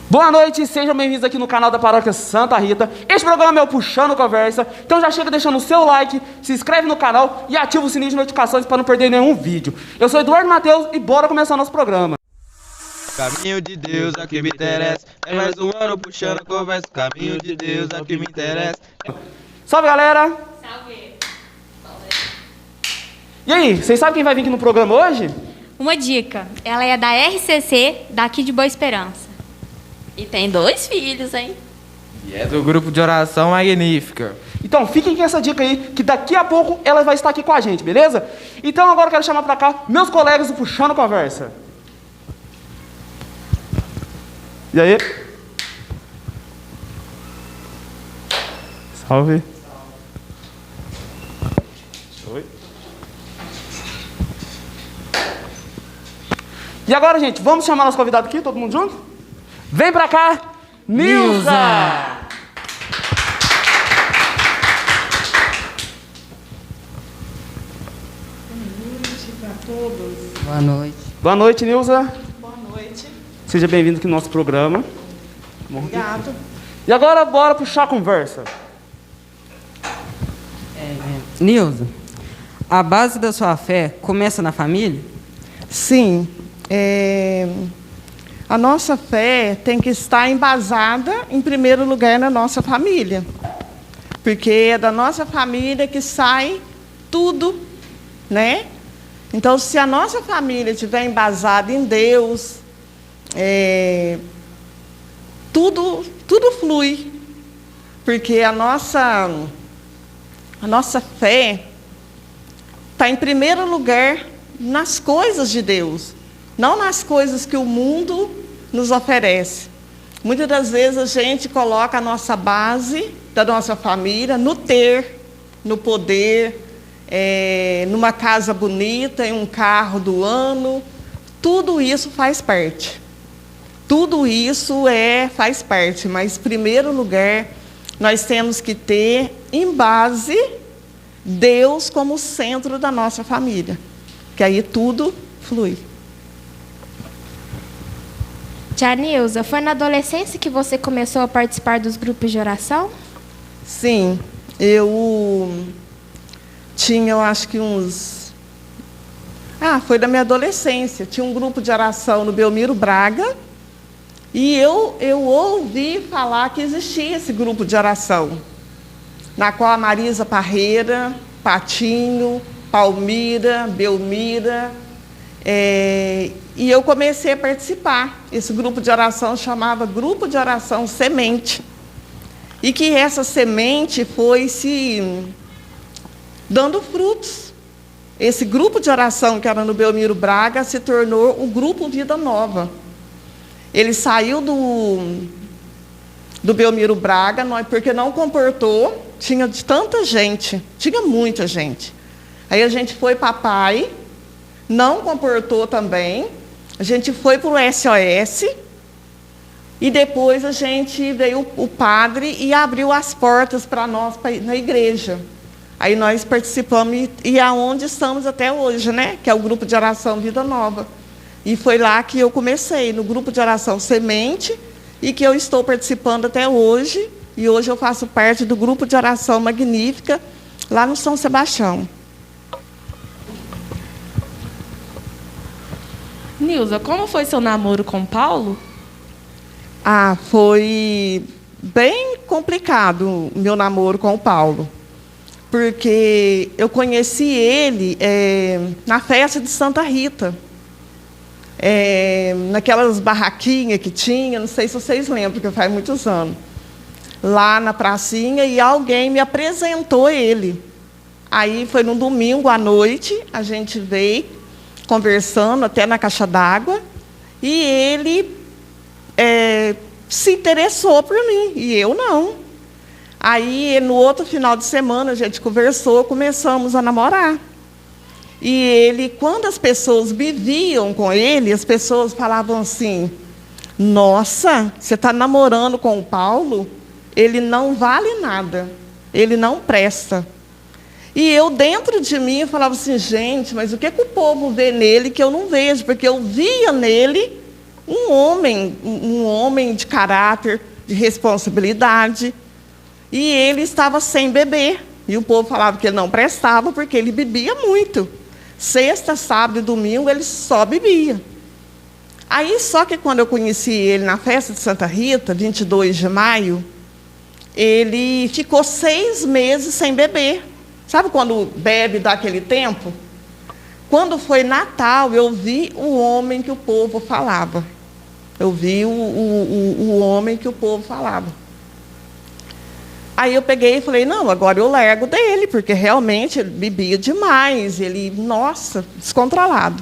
Boa noite, sejam bem-vindos aqui no canal da Paróquia Santa Rita. Este programa é o Puxando Conversa, então já chega deixando o seu like, se inscreve no canal e ativa o sininho de notificações para não perder nenhum vídeo. Eu sou Eduardo Matheus e bora começar nosso programa. Caminho de Deus é o que me interessa. É mais um ano puxando conversa. Caminho de Deus é o que me interessa. Salve, galera! Salve! E aí, vocês sabem quem vai vir aqui no programa hoje? Uma dica, ela é da RCC, daqui de Boa Esperança. E tem 2 filhos, hein? E é do grupo de oração Magnífica. Então fiquem com essa dica aí, que daqui a pouco ela vai estar aqui com a gente, beleza? Então agora eu quero chamar pra cá meus colegas do Puxando Conversa. E aí? Salve. Oi. E agora, gente, vamos chamar nosso convidado aqui, todo mundo junto? Vem pra cá, Nilza! Boa noite. Boa noite, Nilza. Boa noite. Seja bem-vindo aqui no nosso programa. Obrigado. E agora, bora puxar a conversa. Nilza, a base da sua fé começa na família? Sim. A nossa fé tem que estar embasada, em primeiro lugar, na nossa família. Porque é da nossa família que sai tudo, né? Então, se a nossa família estiver embasada em Deus, tudo flui. Porque a nossa fé está, em primeiro lugar, nas coisas de Deus, não nas coisas que o mundo nos oferece. Muitas das vezes a gente coloca a nossa base da nossa família no ter, no poder, numa casa bonita, em um carro do ano. Tudo isso faz parte. Tudo isso faz parte, mas, em primeiro lugar, nós temos que ter em base Deus como centro da nossa família, que aí tudo flui. Tia Nilza, foi na adolescência que você começou a participar dos grupos de oração? Sim, eu tinha, eu acho que uns... foi da minha adolescência. Tinha um grupo de oração no Belmiro Braga, e eu ouvi falar que existia esse grupo de oração, na qual a Marisa Parreira, Patinho, Palmira, Belmira, e eu comecei a participar. Esse grupo de oração chamava Grupo de Oração Semente. E que essa semente foi se dando frutos. Esse grupo de oração que era no Belmiro Braga se tornou o Grupo Vida Nova. Ele saiu do Belmiro Braga, porque não comportou, tinha tanta gente, tinha muita gente. Aí a gente foi para Pai, não comportou também, a gente foi para o SOS, e depois a gente veio o padre e abriu as portas para nós na igreja. Aí nós participamos e é onde estamos até hoje, né? Que é o Grupo de Oração Vida Nova. E foi lá que eu comecei, no Grupo de Oração Semente, e que eu estou participando até hoje. E hoje eu faço parte do Grupo de Oração Magnífica, lá no São Sebastião. Nilza, como foi seu namoro com o Paulo? Foi bem complicado o meu namoro com o Paulo. Porque eu conheci ele na festa de Santa Rita. Naquelas barraquinhas que tinha, não sei se vocês lembram, porque faz muitos anos. Lá na pracinha, e alguém me apresentou ele. Aí foi num domingo à noite, a gente veio conversando até na caixa d'água, e ele se interessou por mim, e eu não. Aí, no outro final de semana, a gente conversou, começamos a namorar. E ele, quando as pessoas me viam com ele, as pessoas falavam assim: nossa, você está namorando com o Paulo? Ele não vale nada, ele não presta. E eu, dentro de mim, falava assim: gente, mas o que o povo vê nele que eu não vejo? Porque eu via nele um homem de caráter, de responsabilidade. E ele estava sem beber. E o povo falava que ele não prestava porque ele bebia muito. Sexta, sábado e domingo ele só bebia. Aí, só que quando eu conheci ele na festa de Santa Rita, 22 de maio, ele ficou 6 meses sem beber. Sabe quando bebe daquele tempo? Quando foi Natal, eu vi o homem que o povo falava. Eu vi o homem que o povo falava. Aí eu peguei e falei, não, agora eu largo dele, porque realmente ele bebia demais, ele, nossa, descontrolado.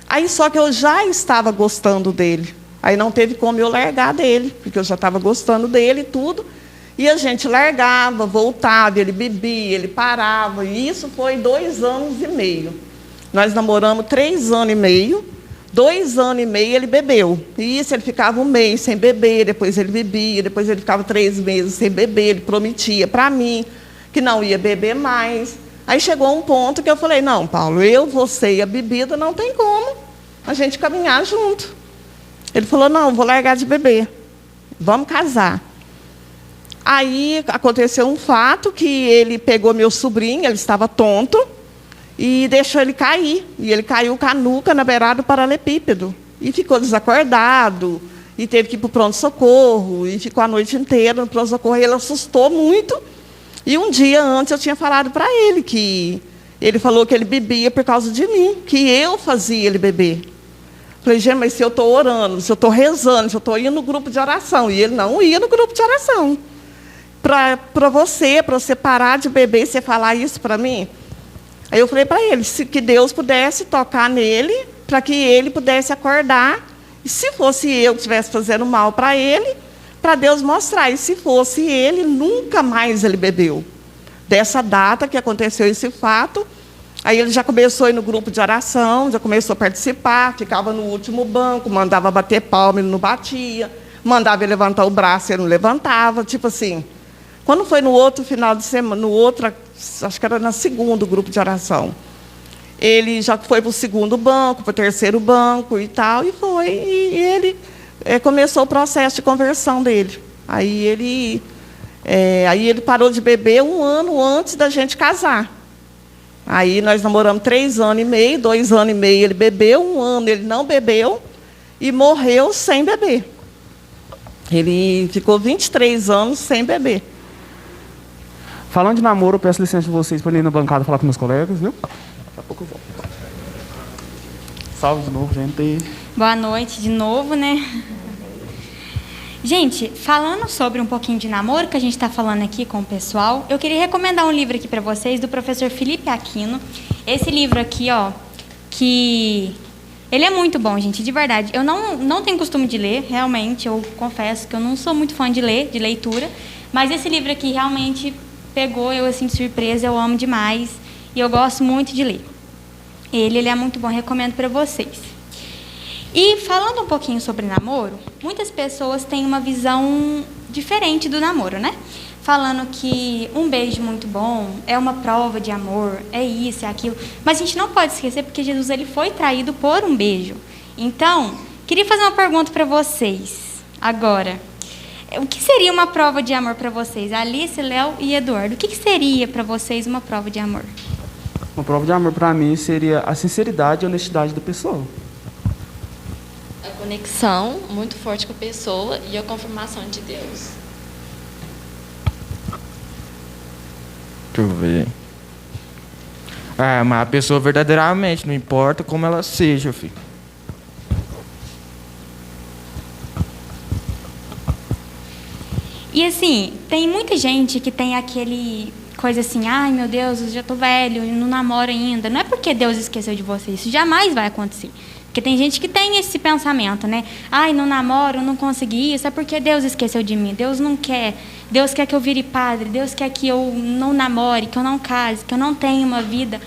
Aí só que eu já estava gostando dele. Aí não teve como eu largar dele, porque eu já estava gostando dele e tudo. E a gente largava, voltava, ele bebia, ele parava. E isso foi 2 anos e meio. Nós namoramos 3 anos e meio. 2 anos e meio ele bebeu. E isso ele ficava 1 mês sem beber, depois ele bebia, depois ele ficava 3 meses sem beber. Ele prometia para mim que não ia beber mais. Aí chegou um ponto que eu falei, não, Paulo, eu, você e a bebida não tem como a gente caminhar junto. Ele falou, não, vou largar de beber. Vamos casar. Aí aconteceu um fato que ele pegou meu sobrinho, ele estava tonto, e deixou ele cair. E ele caiu com a nuca na beirada do paralelepípedo. E ficou desacordado, e teve que ir para o pronto-socorro, e ficou a noite inteira no pronto-socorro. Ele assustou muito. E um dia antes eu tinha falado para ele que ele falou que ele bebia por causa de mim, que eu fazia ele beber. Falei, gente, mas se eu estou orando, se eu estou rezando, se eu estou indo no grupo de oração. E ele não ia no grupo de oração. Para você parar de beber e você falar isso para mim? Aí eu falei para ele, que Deus pudesse tocar nele, para que ele pudesse acordar. E se fosse eu que estivesse fazendo mal para ele, para Deus mostrar. E se fosse ele, nunca mais ele bebeu. Dessa data que aconteceu esse fato, aí ele já começou a ir no grupo de oração, já começou a participar, ficava no último banco, mandava bater palma, ele não batia, mandava ele levantar o braço, ele não levantava, tipo assim. Quando foi no outro final de semana, acho que era no segundo grupo de oração, ele já foi para o segundo banco, para o terceiro banco e tal, e foi. E ele começou o processo de conversão dele. Aí ele parou de beber 1 ano antes da gente casar. Aí nós namoramos 3 anos e meio, 2 anos e meio ele bebeu, 1 ano ele não bebeu e morreu sem beber. Ele ficou 23 anos sem beber. Falando de namoro, eu peço licença de vocês para ir na bancada falar com meus colegas, viu? Daqui a pouco eu volto. Salve de novo, gente. Boa noite de novo, né? Gente, falando sobre um pouquinho de namoro, que a gente está falando aqui com o pessoal, eu queria recomendar um livro aqui para vocês, do professor Felipe Aquino. Esse livro aqui, ó, que... ele é muito bom, gente, de verdade. Eu não tenho costume de ler, realmente, eu confesso que eu não sou muito fã de leitura, mas esse livro aqui realmente pegou eu assim de surpresa, eu amo demais e eu gosto muito de ler. Ele é muito bom, recomendo para vocês. E falando um pouquinho sobre namoro, muitas pessoas têm uma visão diferente do namoro, né? Falando que um beijo muito bom é uma prova de amor, é isso, é aquilo. Mas a gente não pode esquecer porque Jesus ele foi traído por um beijo. Então, queria fazer uma pergunta para vocês agora. O que seria uma prova de amor para vocês? Alice, Léo e Eduardo. O que seria para vocês uma prova de amor? Uma prova de amor para mim seria a sinceridade e a honestidade da pessoa. A conexão muito forte com a pessoa e a confirmação de Deus. Deixa eu ver. Amar a pessoa verdadeiramente, não importa como ela seja, filho. E assim, tem muita gente que tem aquele coisa assim, ai meu Deus, eu já tô velho, eu não namoro ainda. Não é porque Deus esqueceu de você, isso jamais vai acontecer. Porque tem gente que tem esse pensamento, né? Ai, não namoro, não consegui isso, é porque Deus esqueceu de mim. Deus não quer. Deus quer que eu vire padre. Deus quer que eu não namore, que eu não case, que eu não tenha uma vida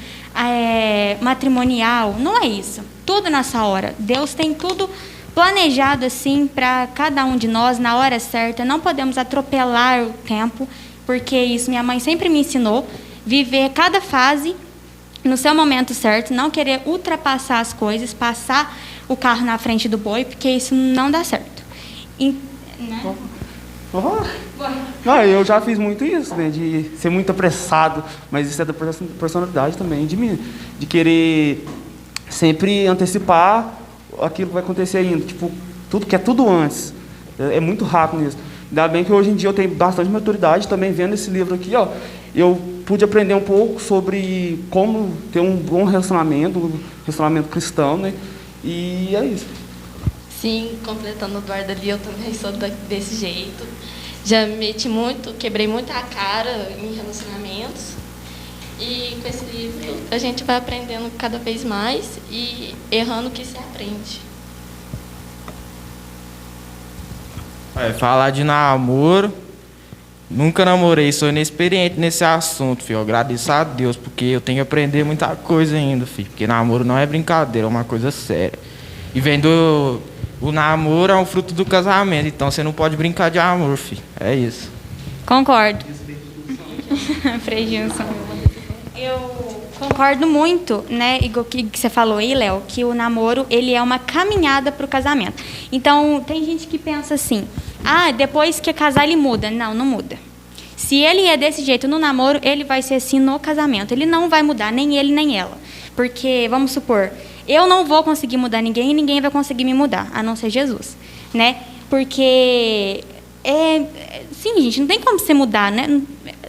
matrimonial. Não é isso. Tudo nessa hora. Deus tem tudo planejado assim para cada um de nós na hora certa. Não podemos atropelar o tempo, porque isso minha mãe sempre me ensinou. Viver cada fase no seu momento certo, não querer ultrapassar as coisas, passar o carro na frente do boi, porque isso não dá certo. Né? Não, eu já fiz muito isso, né? De ser muito apressado, mas isso é da personalidade também, de mim, de querer sempre antecipar aquilo que vai acontecer ainda, tipo, tudo que é tudo antes. É muito rápido isso. Ainda bem que hoje em dia eu tenho bastante maturidade também, vendo esse livro aqui, ó, eu pude aprender um pouco sobre como ter um bom relacionamento, um relacionamento cristão, né? E é isso. Sim, completando o Eduardo ali, eu também sou desse jeito. Já me meti muito, quebrei muito a cara em relacionamentos. E com esse livro a gente vai aprendendo cada vez mais e errando que se aprende. Falar de namoro, nunca namorei, sou inexperiente nesse assunto, filho. Eu agradeço a Deus, porque eu tenho que aprender muita coisa ainda, filho. Porque namoro não é brincadeira, é uma coisa séria. E vendo o namoro é um fruto do casamento, então você não pode brincar de amor, filho. É isso. Concordo. Frei Gilson. Eu concordo muito, né, igual que você falou aí, Léo, que o namoro, ele é uma caminhada para o casamento. Então, tem gente que pensa assim, depois que casar ele muda. Não, não muda. Se ele é desse jeito no namoro, ele vai ser assim no casamento. Ele não vai mudar, nem ele, nem ela. Porque, vamos supor, eu não vou conseguir mudar ninguém e ninguém vai conseguir me mudar, a não ser Jesus, né? Porque, sim, gente, não tem como você mudar, né?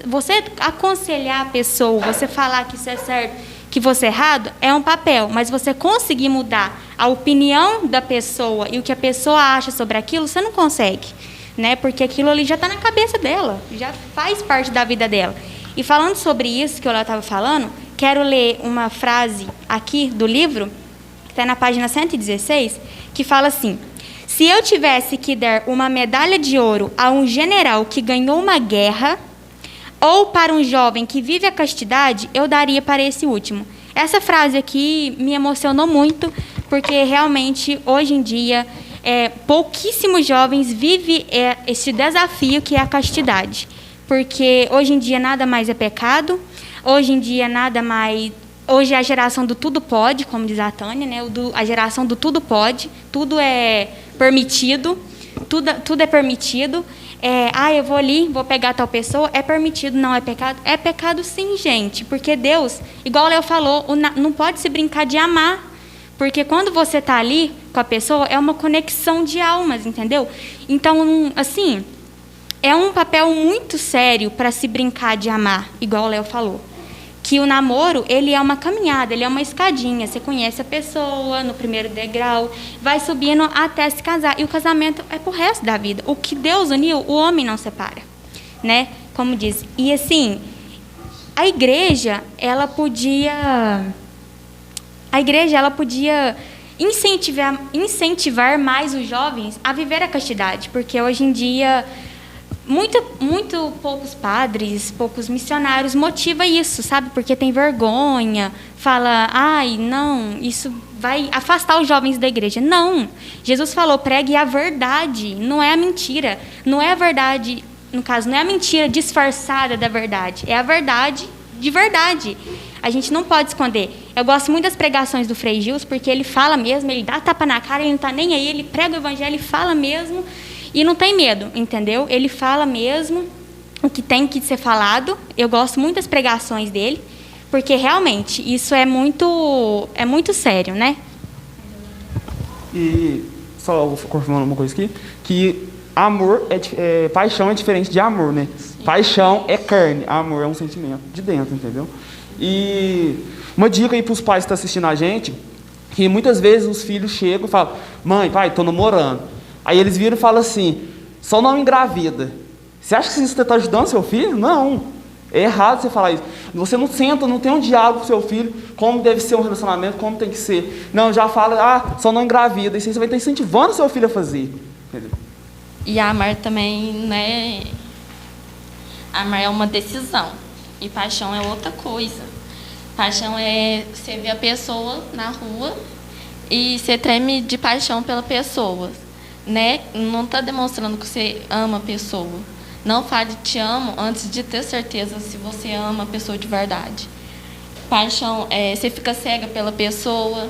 Você aconselhar a pessoa, você falar que isso é certo, que você é errado, é um papel. Mas você conseguir mudar a opinião da pessoa e o que a pessoa acha sobre aquilo, você não consegue, né? Porque aquilo ali já está na cabeça dela, já faz parte da vida dela. E falando sobre isso que eu estava falando, quero ler uma frase aqui do livro, que está na página 116, que fala assim: se eu tivesse que dar uma medalha de ouro a um general que ganhou uma guerra, ou para um jovem que vive a castidade, eu daria para esse último. Essa frase aqui me emocionou muito, porque realmente, hoje em dia, pouquíssimos jovens vivem esse desafio que é a castidade. Porque hoje em dia nada mais é pecado, hoje em dia nada mais... Hoje é a geração do tudo pode, como diz a Tânia, né? A geração do tudo pode, tudo é permitido, tudo é permitido. Eu vou ali, vou pegar tal pessoa, é permitido, não é pecado? É pecado sim, gente, porque Deus, igual o Léo falou, não pode se brincar de amar, porque quando você está ali com a pessoa, é uma conexão de almas, entendeu? Então, assim, é um papel muito sério para se brincar de amar, igual o Léo falou. Que o namoro, ele é uma caminhada, ele é uma escadinha. Você conhece a pessoa no primeiro degrau, vai subindo até se casar. E o casamento é pro resto da vida. O que Deus uniu, o homem não separa, né? Como diz. E assim, a igreja, ela podia incentivar mais os jovens a viver a castidade, porque hoje em dia muito poucos padres, poucos missionários motiva isso, sabe? Porque tem vergonha, fala, não, isso vai afastar os jovens da igreja. Não, Jesus falou, pregue a verdade, não é a mentira. Não é a verdade, no caso, não é a mentira disfarçada da verdade, é a verdade de verdade. A gente não pode esconder. Eu gosto muito das pregações do Frei Gilson, porque ele fala mesmo, ele dá tapa na cara, ele não está nem aí, ele prega o evangelho, ele fala mesmo. E não tem medo, entendeu? Ele fala mesmo o que tem que ser falado. Eu gosto muito das pregações dele, porque realmente isso é muito sério, né? E só vou confirmando uma coisa aqui, que amor paixão é diferente de amor, né? Sim. Paixão é carne, amor é um sentimento de dentro, entendeu? E uma dica aí para os pais que estão assistindo a gente, que muitas vezes os filhos chegam e falam, mãe, pai, estou namorando. Aí eles viram e falam assim, só não engravida. Você acha que isso está ajudando seu filho? Não. É errado você falar isso. Você não senta, não tem um diálogo com seu filho, como deve ser um relacionamento, como tem que ser. Não, já fala, só não engravida. Isso aí você vai estar incentivando seu filho a fazer. Entendeu? E amar também, né? Amar é uma decisão. E paixão é outra coisa. Paixão é você ver a pessoa na rua e você treme de paixão pela pessoa. Né? Não está demonstrando que você ama a pessoa. Não fale te amo antes de ter certeza se você ama a pessoa de verdade. Paixão você fica cega pela pessoa.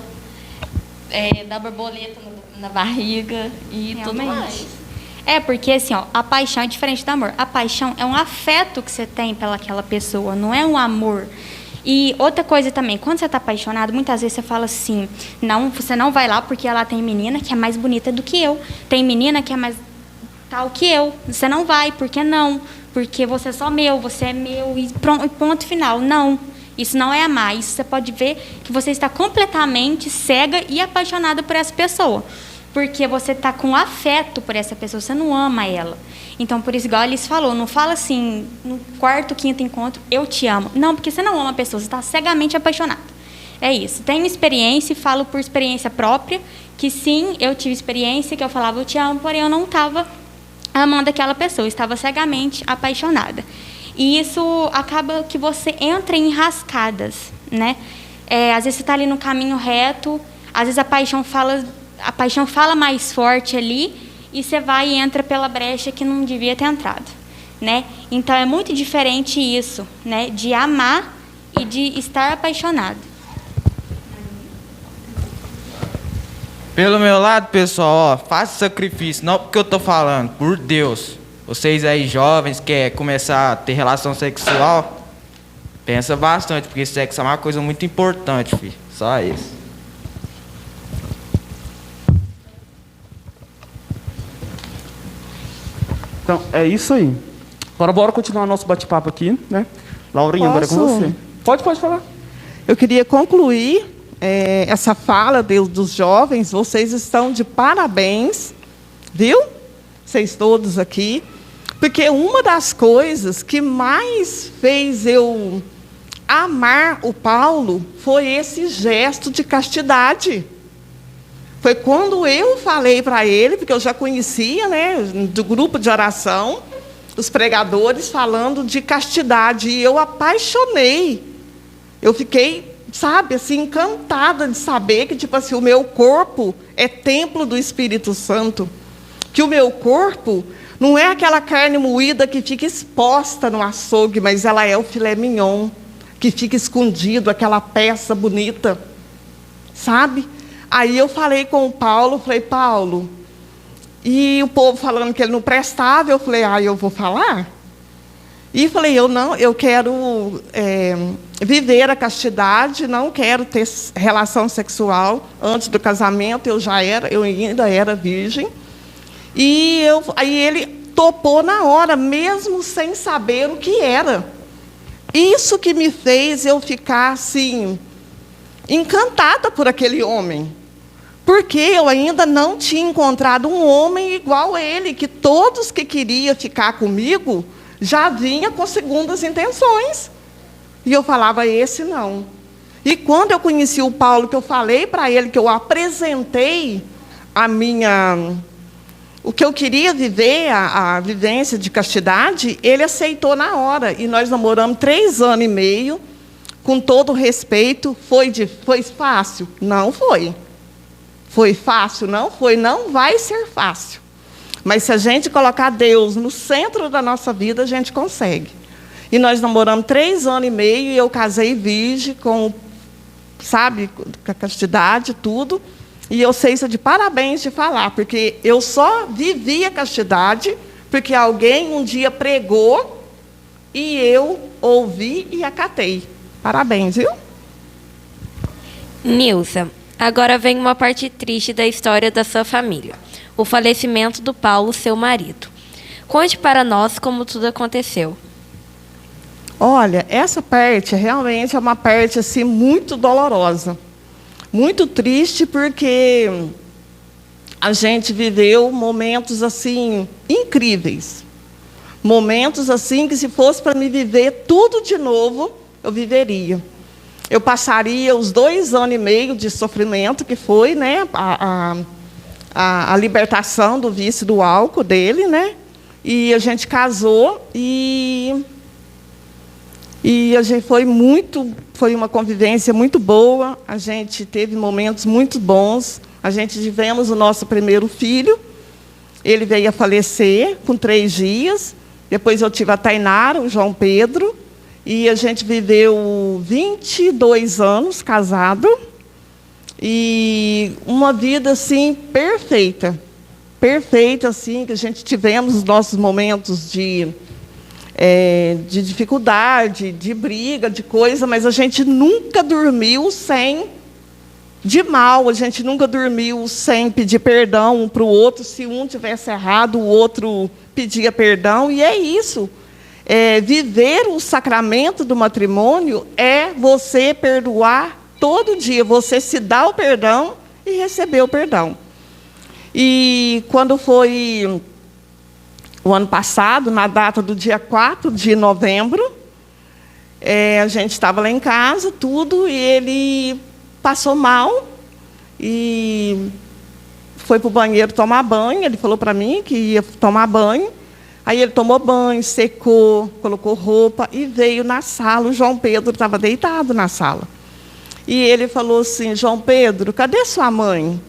da borboleta na barriga e tudo Realmente. mais. É, porque assim, ó, a paixão é diferente do amor. A paixão é um afeto que você tem pelaquela pessoa, não é um amor. E outra coisa também, quando você está apaixonado, muitas vezes você fala assim, não, você não vai lá porque ela tem menina que é mais bonita do que eu, tem menina que é mais tal que eu. Você não vai, por que não? Porque você é só meu, você é meu e pronto, ponto final. Não, isso não é amar. Isso você pode ver que você está completamente cega e apaixonada por essa pessoa. Porque você está com afeto por essa pessoa, você não ama ela. Então, por isso, igual a Alice falou, não fala assim, no quarto, quinto encontro, eu te amo. Não, porque você não ama a pessoa, você está cegamente apaixonado. É isso. Tenho experiência e falo por experiência própria, que sim, eu tive experiência, que eu falava eu te amo, porém eu não estava amando aquela pessoa, eu estava cegamente apaixonada. E isso acaba que você entra em enrascadas, né? Às vezes você está ali no caminho reto, às vezes a paixão fala mais forte ali, e você vai e entra pela brecha que não devia ter entrado, né? Então é muito diferente isso, né? De amar e de estar apaixonado. Pelo meu lado, pessoal, ó, faça sacrifício, não porque eu tô falando, por Deus. Vocês aí jovens que querem começar a ter relação sexual, pensa bastante, porque sexo é uma coisa muito importante, filho. Só isso. Então, é isso aí. Agora, bora continuar nosso bate-papo aqui, né? Laurinha, agora é com Posso? você. Pode falar. Eu queria concluir essa fala dos jovens. Vocês estão de parabéns, viu? Vocês todos aqui. Porque uma das coisas que mais fez eu amar o Paulo foi esse gesto de castidade. Foi quando eu falei para ele, porque eu já conhecia, né, do grupo de oração, os pregadores falando de castidade, e eu apaixonei. Eu fiquei, sabe, assim, encantada de saber que, tipo assim, o meu corpo é templo do Espírito Santo. Que o meu corpo não é aquela carne moída que fica exposta no açougue, mas ela é o filé mignon, que fica escondido, aquela peça bonita, sabe? Aí eu falei com o Paulo, falei, Paulo, e o povo falando que ele não prestava, eu falei, eu vou falar? E falei, eu quero viver a castidade, não quero ter relação sexual. Antes do casamento eu ainda era virgem. Aí ele topou na hora, mesmo sem saber o que era. Isso que me fez eu ficar assim, encantada por aquele homem. Porque eu ainda não tinha encontrado um homem igual a ele, que todos que queriam ficar comigo já vinha com segundas intenções. E eu falava, esse não. E quando eu conheci o Paulo, que eu falei para ele, que eu apresentei o que eu queria viver, a vivência de castidade, ele aceitou na hora. E nós namoramos 3 anos e meio, com todo respeito. Foi fácil? Não foi. Foi fácil? Não foi. Não vai ser fácil. Mas se a gente colocar Deus no centro da nossa vida, a gente consegue. E nós namoramos 3 anos e meio, e eu casei virgem, com a castidade, tudo. E eu sei isso de parabéns de falar, porque eu só vivi a castidade porque alguém um dia pregou e eu ouvi e acatei. Parabéns, viu? Nilza, agora vem uma parte triste da história da sua família. O falecimento do Paulo, seu marido. Conte para nós como tudo aconteceu. Olha, essa parte realmente é uma parte assim, muito dolorosa. Muito triste, porque a gente viveu momentos assim incríveis. Momentos assim que, se fosse para me viver tudo de novo, eu viveria. Eu passaria os 2 anos e meio de sofrimento, que foi, né, a libertação do vício do álcool dele, né? E a gente casou e a gente foi uma convivência muito boa. A gente teve momentos muito bons. A gente tivemos o nosso primeiro filho. Ele veio a falecer com 3 dias. Depois eu tive a Tainara, o João Pedro. E a gente viveu 22 anos casado. E uma vida, assim, perfeita. Perfeita, assim, que a gente tivemos os nossos momentos de dificuldade, de briga, de coisa, mas a gente nunca dormiu de mal, a gente nunca dormiu sem pedir perdão um para o outro. Se um tivesse errado, o outro pedia perdão, e é isso. Viver o sacramento do matrimônio é você perdoar todo dia, você se dá o perdão e receber o perdão. E quando foi o ano passado, na data do dia 4 de novembro, a gente estava lá em casa, tudo, e ele passou mal e foi para o banheiro tomar banho. Ele falou para mim que ia tomar banho. Aí ele tomou banho, secou, colocou roupa e veio na sala. O João Pedro estava deitado na sala. E ele falou assim: João Pedro, cadê sua mãe?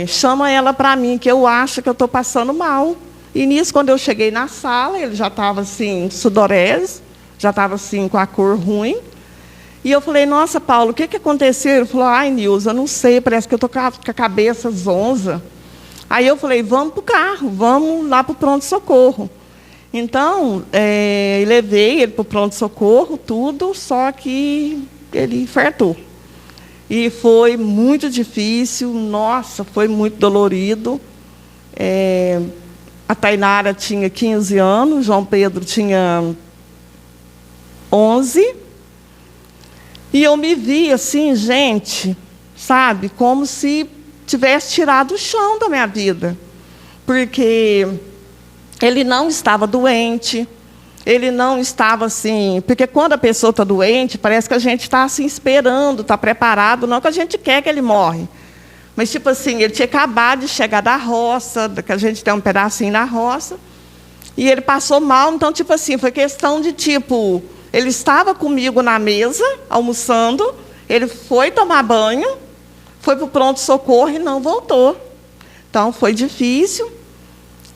Chama ela para mim, que eu acho que eu estou passando mal. E nisso, quando eu cheguei na sala, ele já estava assim, sudorese, já estava assim, com a cor ruim. E eu falei: nossa, Paulo, o que aconteceu? Ele falou: ai, Nilza, eu não sei, parece que eu estou com a cabeça zonza. Aí eu falei: vamos para o carro, vamos lá para o pronto-socorro. Então, levei ele para o pronto-socorro, tudo, só que ele infartou. E foi muito difícil, nossa, foi muito dolorido. A Tainara tinha 15 anos, o João Pedro tinha 11. E eu me vi assim, gente, sabe, como se tivesse tirado o chão da minha vida. Porque ele não estava doente, ele não estava assim... Porque quando a pessoa está doente, parece que a gente está assim, esperando, está preparado, não que a gente quer que ele morre. Mas, tipo assim, ele tinha acabado de chegar da roça, que a gente tem um pedacinho na roça, e ele passou mal. Então, tipo assim, foi questão de, tipo... Ele estava comigo na mesa, almoçando, ele foi tomar banho, foi para o pronto-socorro e não voltou. Então, foi difícil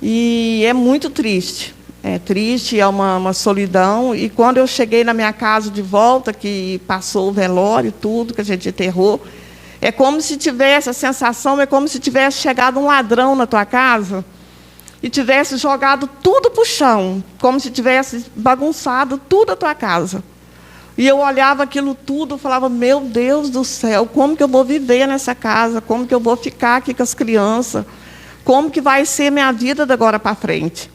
e é muito triste. É triste, é uma solidão. E quando eu cheguei na minha casa de volta, que passou o velório, tudo que a gente enterrou, é como se tivesse, a sensação é como se tivesse chegado um ladrão na tua casa e tivesse jogado tudo para o chão, como se tivesse bagunçado tudo a tua casa. E eu olhava aquilo tudo e falava: meu Deus do céu, como que eu vou viver nessa casa? Como que eu vou ficar aqui com as crianças? Como que vai ser minha vida de agora para frente?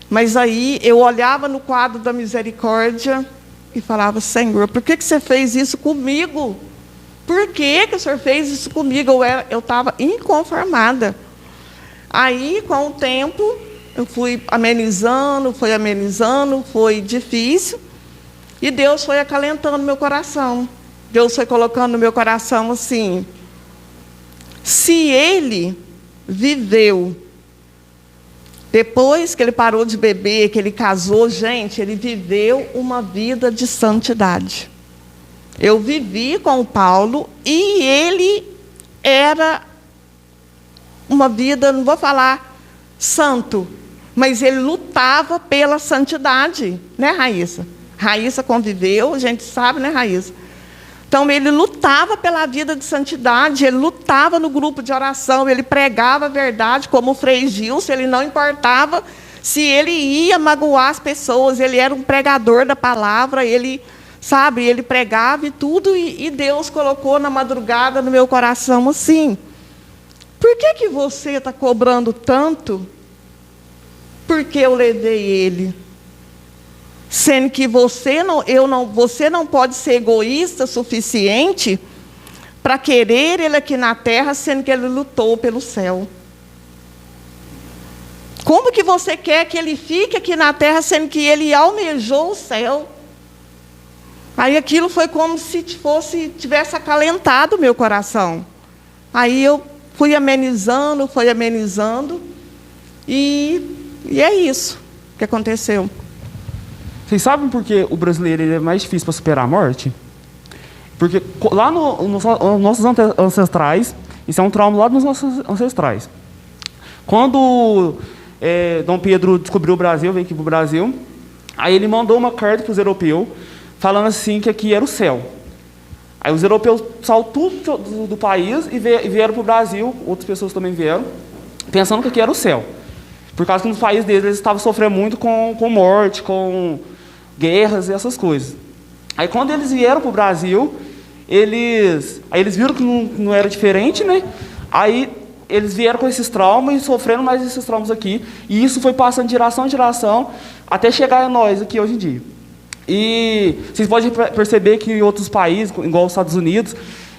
Mas aí eu olhava no quadro da misericórdia e falava: Senhor, por que você fez isso comigo? Por que o Senhor fez isso comigo? Eu estava inconformada. Aí, com o tempo, eu fui amenizando, foi difícil. E Deus foi acalentando meu coração. Deus foi colocando no meu coração assim: se Ele viveu, depois que Ele parou de beber, que Ele casou, gente, Ele viveu uma vida de santidade. Eu vivi com o Paulo e ele era uma vida, não vou falar santo, mas ele lutava pela santidade, né, Raíssa? Raíssa conviveu, a gente sabe, né, Raíssa? Então, ele lutava pela vida de santidade, ele lutava no grupo de oração, ele pregava a verdade, como o Frei Gilson, ele não importava se ele ia magoar as pessoas, ele era um pregador da palavra, ele pregava e tudo, e Deus colocou na madrugada no meu coração assim: por que você está cobrando tanto? Porque eu levei ele. Sendo que você não pode ser egoísta o suficiente para querer ele aqui na terra, sendo que ele lutou pelo céu. Como que você quer que ele fique aqui na terra, sendo que ele almejou o céu? Aí aquilo foi como se tivesse acalentado o meu coração. Aí eu fui amenizando, e é isso que aconteceu. Vocês sabem por que o brasileiro ele é mais difícil para superar a morte? Porque lá nos nossos ancestrais, isso é um trauma lá dos nossos ancestrais. Quando Dom Pedro descobriu o Brasil, veio aqui para o Brasil, aí ele mandou uma carta para os europeus, falando assim que aqui era o céu. Aí os europeus saíram tudo do país e vieram para o Brasil, outras pessoas também vieram, pensando que aqui era o céu. Por causa que nos países deles eles estavam sofrendo muito com morte, com guerras e essas coisas. Aí quando eles vieram para o Brasil, eles viram que não era diferente, né? Aí eles vieram com esses traumas e sofrendo mais esses traumas aqui. E isso foi passando de geração em geração até chegar a nós aqui hoje em dia. E vocês podem perceber que em outros países, igual os Estados Unidos,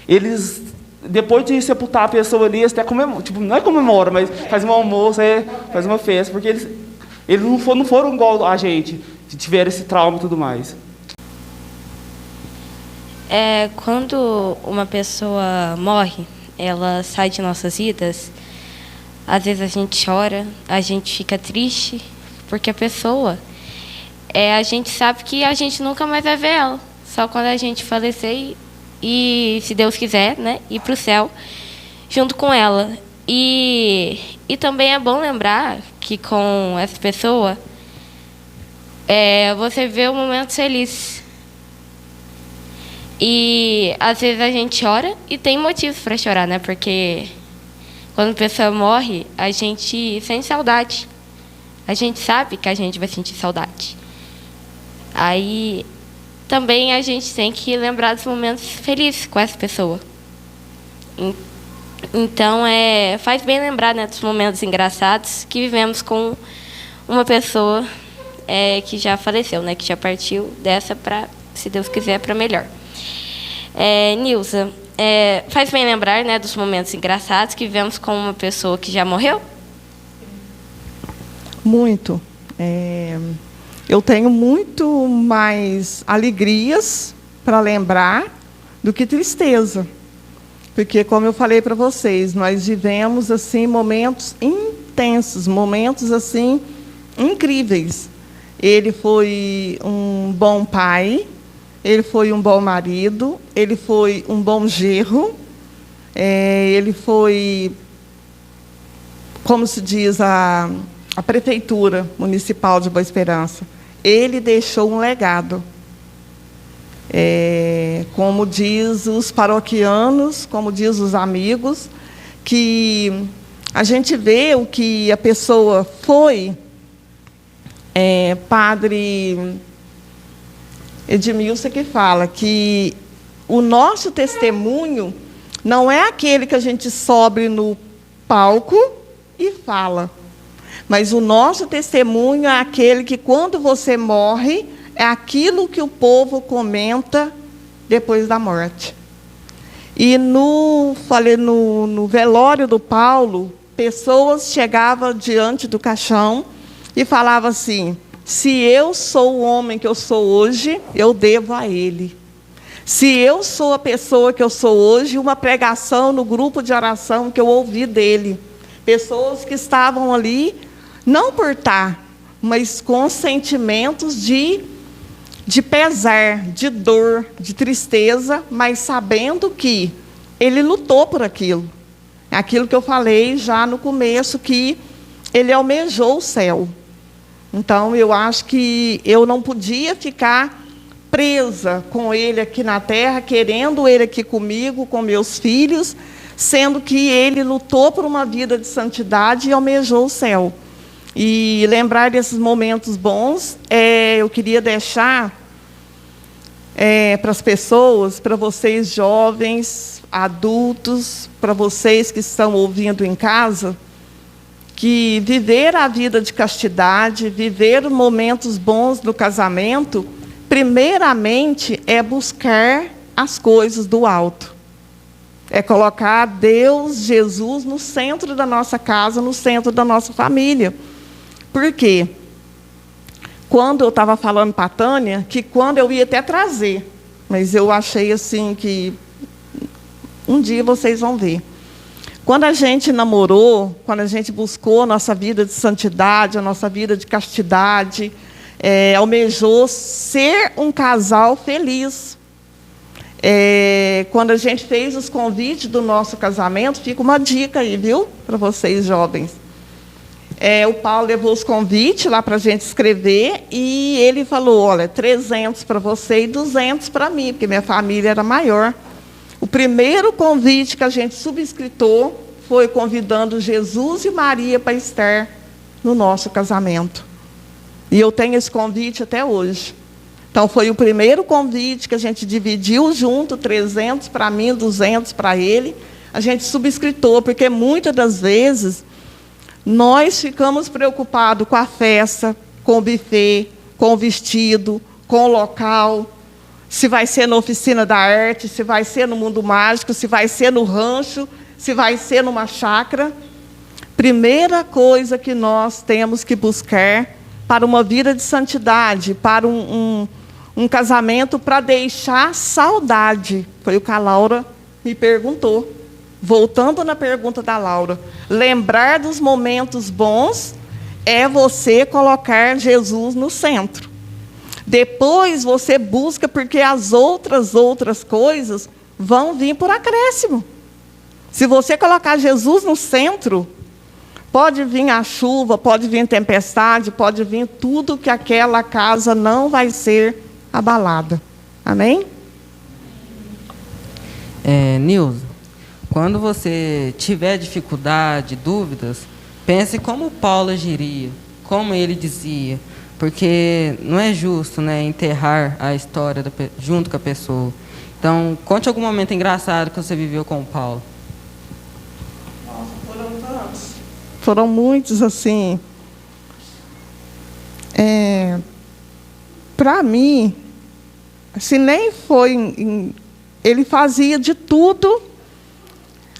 eles, depois de sepultar a pessoa ali, eles até comemoram, tipo, não é comemoram, mas faz um almoço, faz uma festa, porque eles não foram igual a gente, que tiveram esse trauma e tudo mais. Quando uma pessoa morre, ela sai de nossas vidas, às vezes a gente chora, a gente fica triste, porque a pessoa, a gente sabe que a gente nunca mais vai ver ela, só quando a gente falecer e se Deus quiser, né, ir para o céu junto com ela. E também é bom lembrar que com essa pessoa você vê o momento feliz. E às vezes a gente chora e tem motivos para chorar, né? Porque quando a pessoa morre, a gente sente saudade. A gente sabe que a gente vai sentir saudade. Aí também a gente tem que lembrar dos momentos felizes com essa pessoa. Então faz bem lembrar, né, dos momentos engraçados que vivemos com uma pessoa que já faleceu, né? Que já partiu dessa para, se Deus quiser, para melhor. Nilza, faz bem lembrar, né, dos momentos engraçados que vivemos com uma pessoa que já morreu? Muito. Eu tenho muito mais alegrias para lembrar do que tristeza. Porque, como eu falei para vocês, nós vivemos assim momentos intensos, momentos assim incríveis. Ele foi um bom pai, ele foi um bom marido, ele foi um bom genro, ele foi, como se diz, a Prefeitura Municipal de Boa Esperança. Ele deixou um legado. Como diz os paroquianos, como diz os amigos, que a gente vê o que a pessoa foi. Padre Edmilson que fala que o nosso testemunho não é aquele que a gente sobe no palco e fala, mas o nosso testemunho é aquele que, quando você morre, é aquilo que o povo comenta depois da morte. E no velório do Paulo, pessoas chegavam diante do caixão e falavam assim: se eu sou o homem que eu sou hoje, eu devo a ele. Se eu sou a pessoa que eu sou hoje, uma pregação no grupo de oração que eu ouvi dele. Pessoas que estavam ali, não por estar, mas com sentimentos de pesar, de dor, de tristeza, mas sabendo que ele lutou por aquilo. Aquilo que eu falei já no começo, que ele almejou o céu. Então, eu acho que eu não podia ficar presa com ele aqui na terra, querendo ele aqui comigo, com meus filhos, sendo que ele lutou por uma vida de santidade e almejou o céu. E lembrar desses momentos bons, eu queria deixar para as pessoas, para vocês jovens, adultos, para vocês que estão ouvindo em casa, que viver a vida de castidade, viver momentos bons no casamento, primeiramente é buscar as coisas do alto. É colocar Deus, Jesus, no centro da nossa casa, no centro da nossa família. Por quê? Quando eu estava falando para a Tânia, que quando eu ia até trazer, mas eu achei assim que um dia vocês vão ver. Quando a gente namorou, quando a gente buscou a nossa vida de santidade, a nossa vida de castidade, almejou ser um casal feliz. Quando a gente fez os convites do nosso casamento, fica uma dica aí, viu? Para vocês jovens. O Paulo levou os convites lá para a gente escrever e ele falou: olha, 300 para você e 200 para mim, porque minha família era maior. primeiro convite que a gente subscritou foi convidando Jesus e Maria para estar no nosso casamento. E eu tenho esse convite até hoje. Então, foi o primeiro convite que a gente dividiu junto, 300 para mim, 200 para ele. A gente subscritou, porque muitas das vezes nós ficamos preocupados com a festa, com o buffet, com o vestido, com o local, se vai ser na oficina da arte, se vai ser no mundo mágico, se vai ser no rancho, se vai ser numa chácara. Primeira coisa que nós temos que buscar para uma vida de santidade, para um casamento, para deixar saudade. Foi o que a Laura me perguntou. Voltando na pergunta da Laura, lembrar dos momentos bons é você colocar Jesus no centro. Depois você busca, porque as outras coisas vão vir por acréscimo. Se você colocar Jesus no centro, pode vir a chuva, pode vir tempestade, pode vir tudo, que aquela casa não vai ser abalada. Amém? Nilza, quando você tiver dificuldade, dúvidas, pense como Paulo agiria, como ele dizia, porque não é justo, né, enterrar a história junto com a pessoa. Então, conte algum momento engraçado que você viveu com o Paulo. Nossa, foram tantos. Foram muitos, assim. Para mim, assim, nem foi... Ele fazia de tudo,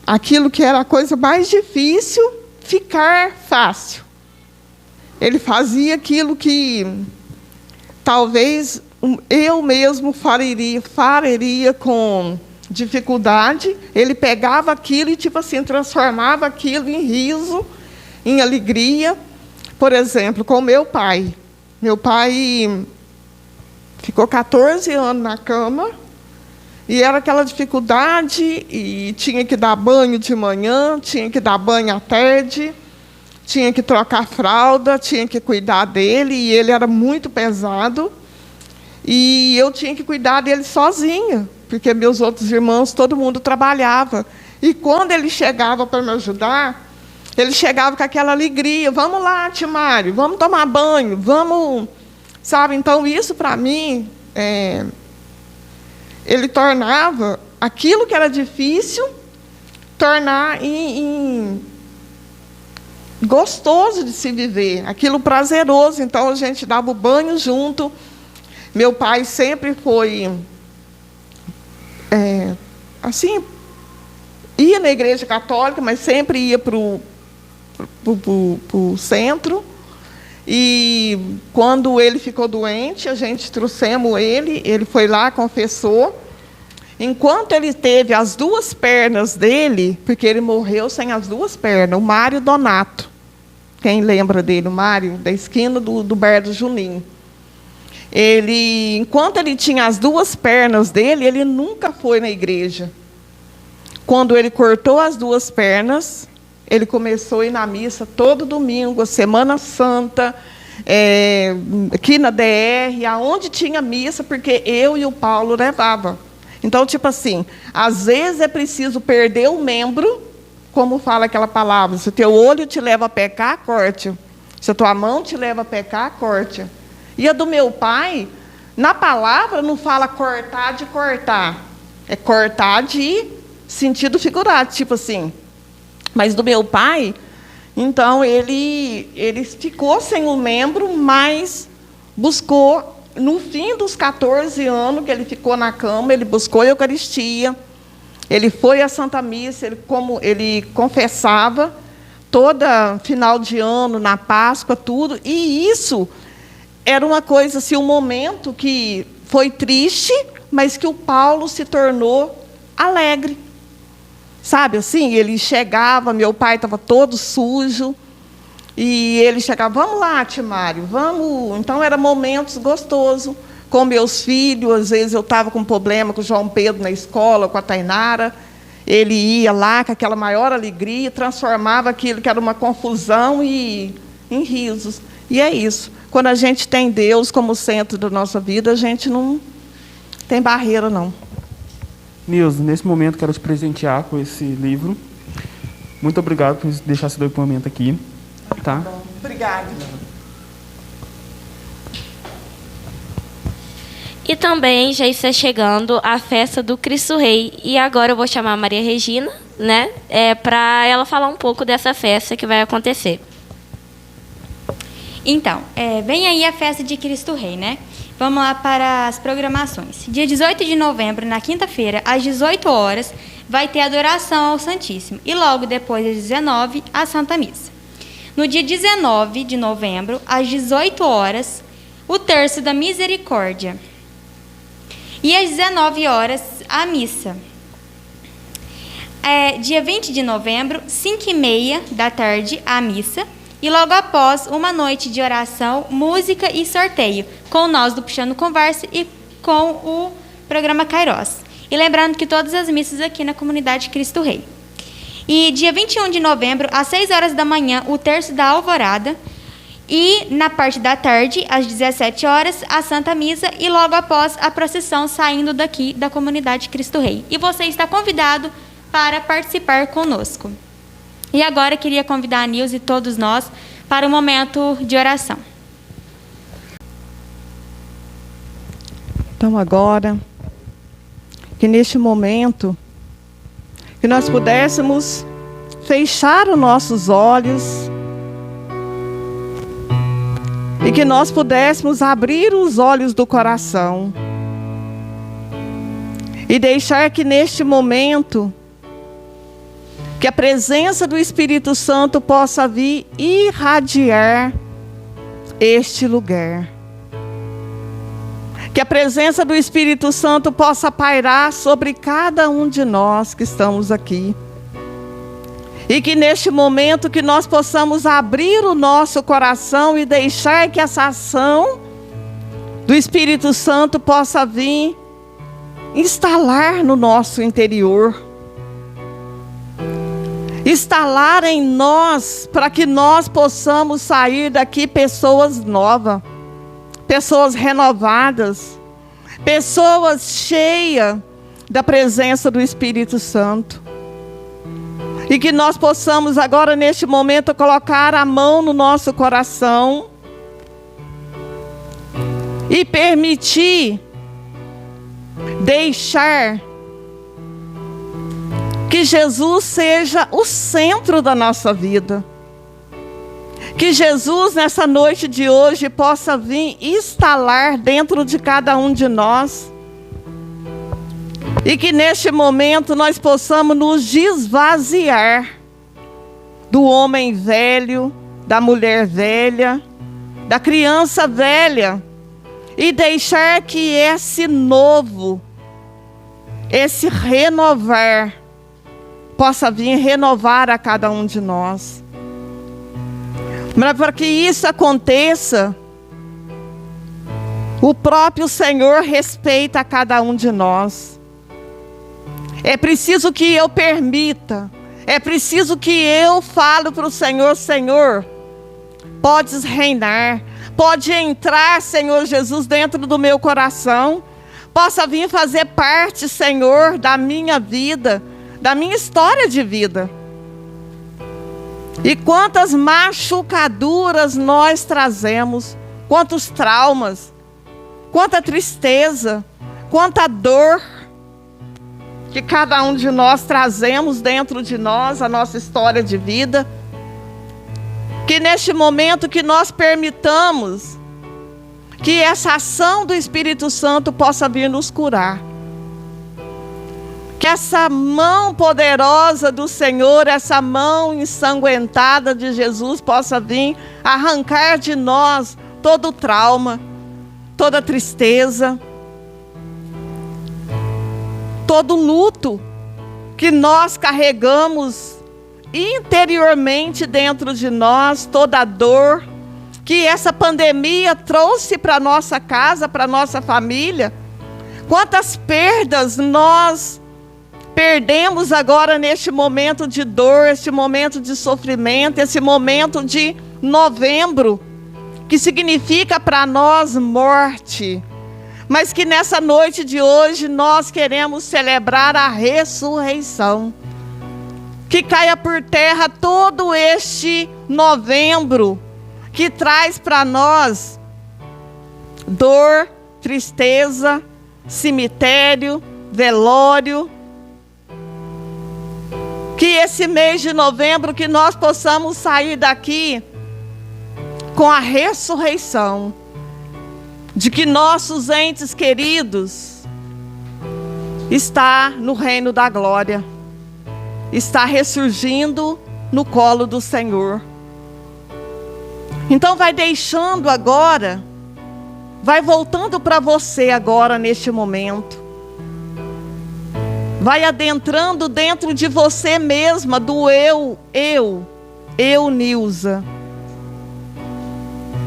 aquilo que era a coisa mais difícil, ficar fácil. Ele fazia aquilo que talvez eu mesmo faria com dificuldade. Ele pegava aquilo e, tipo assim, transformava aquilo em riso, em alegria. Por exemplo, com meu pai. Meu pai ficou 14 anos na cama, e era aquela dificuldade, e tinha que dar banho de manhã, tinha que dar banho à tarde, tinha que trocar fralda, tinha que cuidar dele, e ele era muito pesado. E eu tinha que cuidar dele sozinha, porque meus outros irmãos, todo mundo trabalhava. E quando ele chegava para me ajudar, ele chegava com aquela alegria: vamos lá, Timário, vamos tomar banho, vamos... Sabe? Então, isso, para mim, ele tornava aquilo que era difícil, tornar em gostoso de se viver, aquilo prazeroso. Então, a gente dava o banho junto. Meu pai sempre foi, assim, ia na igreja católica, mas sempre ia para o centro. E quando ele ficou doente, a gente trouxemos ele foi lá, confessou. Enquanto ele teve as duas pernas dele, porque ele morreu sem as duas pernas, o Mário Donato, quem lembra dele, o Mário, da esquina do Bar do Juninho. Enquanto ele tinha as duas pernas dele, ele nunca foi na igreja. Quando ele cortou as duas pernas, ele começou a ir na missa todo domingo, Semana Santa, aqui na DR, aonde tinha missa, porque eu e o Paulo levava. Então, tipo assim, às vezes é preciso perder o membro, como fala aquela palavra: se o teu olho te leva a pecar, corte. Se a tua mão te leva a pecar, corte. E a do meu pai, na palavra, não fala cortar de cortar. É cortar de sentido figurado, tipo assim. Mas do meu pai, então, ele ficou sem o membro, mas buscou, no fim dos 14 anos que ele ficou na cama, ele buscou a Eucaristia, ele foi à Santa Missa, ele confessava toda final de ano, na Páscoa, tudo. E isso era uma coisa, assim, um momento que foi triste, mas que o Paulo se tornou alegre. Sabe, assim, ele chegava, meu pai estava todo sujo, e ele chegava: vamos lá, Timário, vamos. Então, eram momentos gostosos com meus filhos. Às vezes eu estava com problema com o João Pedro na escola, com a Tainara. Ele ia lá com aquela maior alegria, transformava aquilo que era uma confusão em risos. E é isso. Quando a gente tem Deus como centro da nossa vida, a gente não tem barreira, não. Nilza, nesse momento quero te presentear com esse livro. Muito obrigado por deixar esse depoimento aqui. Tá? Obrigada. E também já está chegando a festa do Cristo Rei. E agora eu vou chamar a Maria Regina, né, para ela falar um pouco dessa festa que vai acontecer. Então, vem aí a festa de Cristo Rei, né? Vamos lá para as programações. Dia 18 de novembro, na quinta-feira, às 18 horas, vai ter adoração ao Santíssimo. E logo depois, às 19, a Santa Missa. No dia 19 de novembro, às 18 horas, o terço da Misericórdia. E às 19 horas, a missa. Dia 20 de novembro, 5h30 da tarde, a missa. E logo após, uma noite de oração, música e sorteio, com nós do Puxando Conversa e com o programa Kairos. E lembrando que todas as missas aqui na comunidade Cristo Rei. E dia 21 de novembro, às 6 horas da manhã, o terço da Alvorada. E na parte da tarde, às 17 horas, a Santa Missa. E logo após, a procissão saindo daqui da comunidade Cristo Rei. E você está convidado para participar conosco. E agora eu queria convidar a Nilza e todos nós para um momento de oração. Então agora, que neste momento, que nós pudéssemos fechar os nossos olhos e que nós pudéssemos abrir os olhos do coração e deixar que neste momento que a presença do Espírito Santo possa vir irradiar este lugar. Que a presença do Espírito Santo possa pairar sobre cada um de nós que estamos aqui. E que neste momento que nós possamos abrir o nosso coração e deixar que essa ação do Espírito Santo possa vir instalar no nosso interior. Instalar em nós, para que nós possamos sair daqui pessoas novas, pessoas renovadas, pessoas cheias da presença do Espírito Santo. E que nós possamos agora, neste momento, colocar a mão no nosso coração e permitir, deixar que Jesus seja o centro da nossa vida. Que Jesus, nessa noite de hoje, possa vir instalar dentro de cada um de nós. E que neste momento nós possamos nos esvaziar do homem velho, da mulher velha, da criança velha. E deixar que esse novo, esse renovar, possa vir renovar a cada um de nós. Mas para que isso aconteça, o próprio Senhor respeita a cada um de nós. É preciso que eu permita, é preciso que eu fale para o Senhor: Senhor, podes reinar, pode entrar, Senhor Jesus, dentro do meu coração, possa vir fazer parte, Senhor, da minha vida, da minha história de vida. E quantas machucaduras nós trazemos, quantos traumas, quanta tristeza, quanta dor que cada um de nós trazemos dentro de nós, a nossa história de vida. Que neste momento que nós permitamos que essa ação do Espírito Santo possa vir nos curar. Que essa mão poderosa do Senhor, essa mão ensanguentada de Jesus possa vir arrancar de nós todo o trauma, toda a tristeza, todo o luto que nós carregamos interiormente dentro de nós, toda a dor que essa pandemia trouxe para nossa casa, para nossa família. Quantas perdas nós perdemos agora neste momento de dor, este momento de sofrimento, esse momento de novembro, que significa para nós morte, mas que nessa noite de hoje nós queremos celebrar a ressurreição. Que caia por terra todo este novembro que traz para nós dor, tristeza, cemitério, velório. Que esse mês de novembro que nós possamos sair daqui com a ressurreição, de que nossos entes queridos está no reino da glória, está ressurgindo no colo do Senhor. Então vai deixando agora, vai voltando para você agora neste momento. Vai adentrando dentro de você mesma, do eu, Nilza.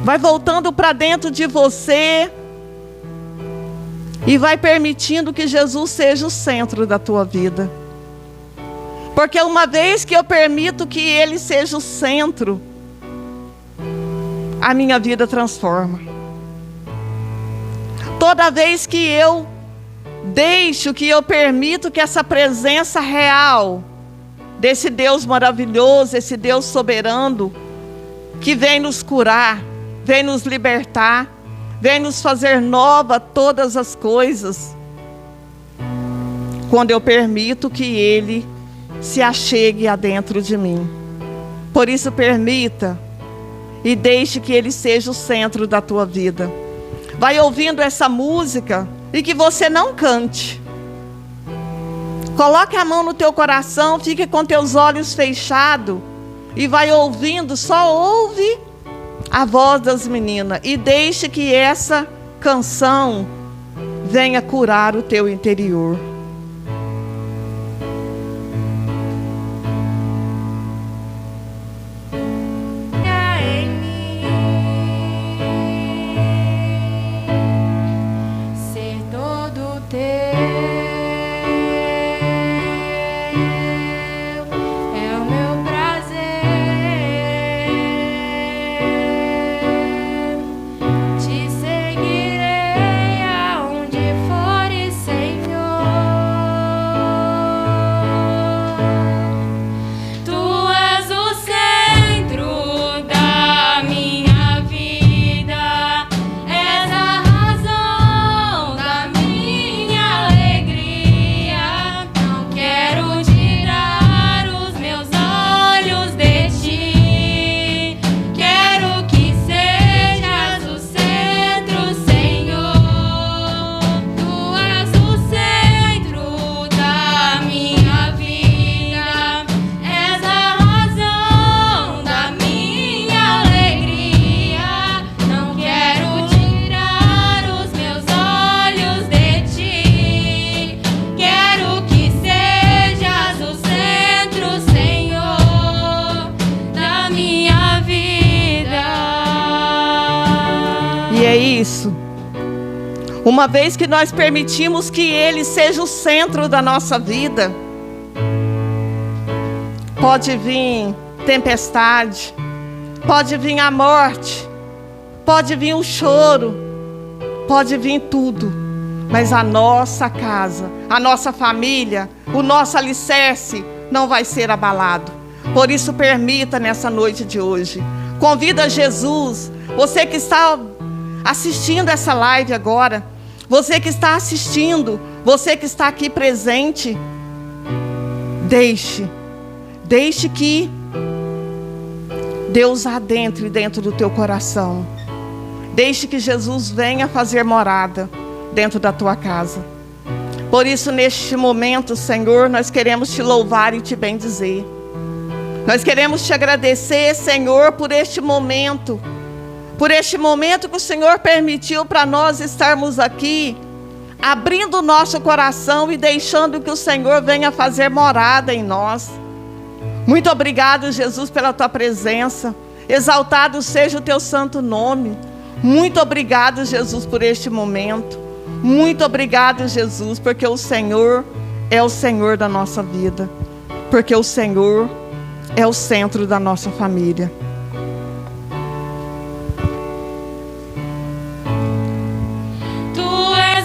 Vai voltando para dentro de você e vai permitindo que Jesus seja o centro da tua vida. Porque uma vez que eu permito que Ele seja o centro, a minha vida transforma. Toda vez que eu deixo, que eu permito que essa presença real desse Deus maravilhoso, esse Deus soberano, que vem nos curar, vem nos libertar, vem nos fazer nova todas as coisas, quando eu permito que Ele se achegue adentro de mim. Por isso permita e deixe que Ele seja o centro da tua vida. Vai ouvindo essa música e que você não cante. Coloque a mão no teu coração, fique com teus olhos fechados e vai ouvindo, só ouve a voz das meninas e deixe que essa canção venha curar o teu interior. E é isso. Uma vez que nós permitimos que Ele seja o centro da nossa vida, pode vir tempestade, pode vir a morte, pode vir o choro, pode vir tudo, mas a nossa casa, a nossa família, o nosso alicerce não vai ser abalado. Por isso permita nessa noite de hoje, convida Jesus, você que está assistindo essa live agora, você que está assistindo, você que está aqui presente, deixe que Deus adentre dentro do teu coração. Deixe que Jesus venha fazer morada dentro da tua casa. Por isso, neste momento, Senhor, nós queremos te louvar e te bendizer. Nós queremos te agradecer, Senhor, por este momento que o Senhor permitiu para nós estarmos aqui, abrindo o nosso coração e deixando que o Senhor venha fazer morada em nós. Muito obrigado, Jesus, pela tua presença. Exaltado seja o teu santo nome. Muito obrigado, Jesus, por este momento. Muito obrigado, Jesus, porque o Senhor é o Senhor da nossa vida. Porque o Senhor é o centro da nossa família. Tu és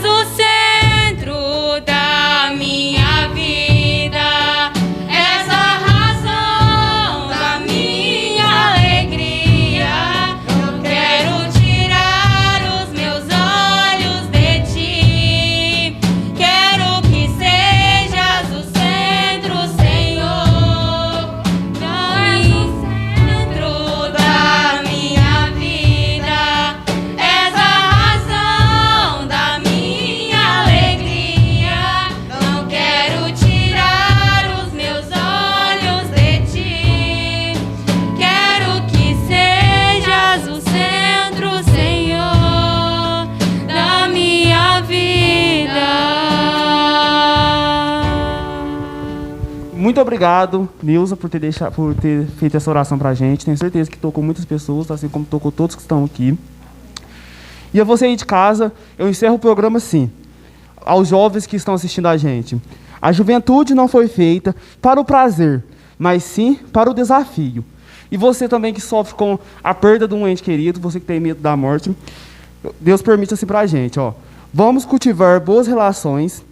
Muito obrigado, Nilza, por ter feito essa oração pra gente. Tenho certeza que tocou muitas pessoas, assim como tocou todos que estão aqui. E a você aí de casa, eu encerro o programa assim, aos jovens que estão assistindo a gente. A juventude não foi feita para o prazer, mas sim para o desafio. E você também que sofre com a perda de um ente querido, você que tem medo da morte, Deus permite assim para a gente, ó. Vamos cultivar boas relações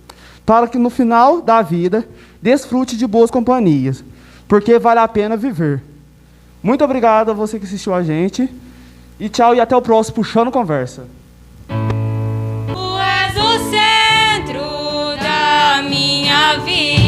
para que no final da vida desfrute de boas companhias, porque vale a pena viver. Muito obrigado a você que assistiu a gente. E tchau, e até o próximo Puxando Conversa. Tu és o centro da minha vida.